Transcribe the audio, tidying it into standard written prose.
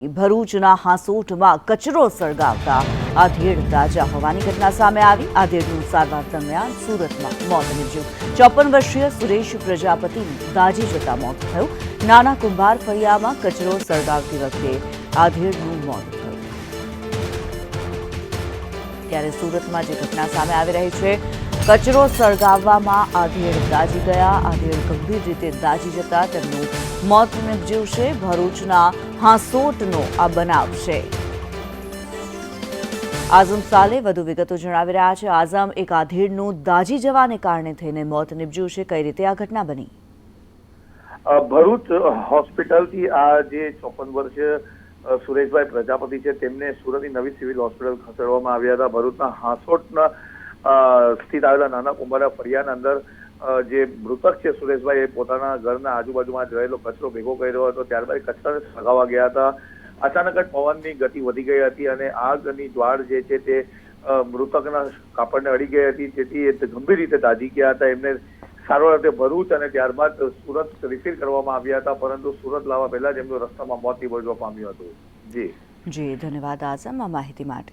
ભરૂચના હાંસોટમાં કચરો સળગાવતા આધેડ દાઝ્યા હોવાની ઘટના સામે આવી। આધેડનું સારવાર દરમિયાન સુરતમાં મોત નીપજ્યું। 54 વર્ષીય સુરેશ પ્રજાપતિનું દાઝી જતા મોત થયું। નાના કુંભાર ફળિયામાં કચરો સળગાવતી વખતે આધેડનું મોત થયું। ત્યારે સુરતમાં જે ઘટના સામે આવી રહી છે, કચરો સળગાવવામાં આધેડ દાઝી ગયા। આધેડ ગંભીર રીતે દાઝી જતા તેમનું મોત નીપજ્યું છે। ભરૂચના હાંસોટનો આ બનાવ છે। આઝમ સાલે વધુ વિગતો જણાવી રહ્યા છે। આઝમ, એક આધેડનું દાઝી જવાને કારણે થઈને મોત નીપજ્યું છે, કઈ રીતે આ ઘટના બની? ભરૂચ હોસ્પિટલથી આ જે 54 વર્ષીય સુરેશભાઈ પ્રજાપતિ છે તેમને સુરતની નવી સિવિલ હોસ્પિટલ ખસેડવામાં આવ્યા હતા। ભરૂચના હાંસોટના સ્થિત આવેલા નાના કુંભારા ફળિયાના અંદર જે મૃતક છે સુરેશભાઈ, એ પોતાના ઘરના આજુબાજુમાં જ રહેલો કચરો ભેગો કર્યો હતો। ત્યારબાદ કચરાને સળગાવવા ગયા હતા। અચાનક જ પવનની ગતિ વધી ગઈ હતી અને આગની જ્વાળ જે છે તે મૃતકના કાપડને અડી ગઈ હતી, જેથી એ ગંભીર રીતે દાઝી ગયા હતા। એમને સારવાર અર્થે ભરૂચ અને ત્યારબાદ સુરત રિફર કરવામાં આવ્યા હતા, પરંતુ સુરત લાવવા પહેલા જ એમનું રસ્તામાં મોત નિપજવા પામ્યું હતું। જી ધન્યવાદ આઝમ આ માહિતી માટે।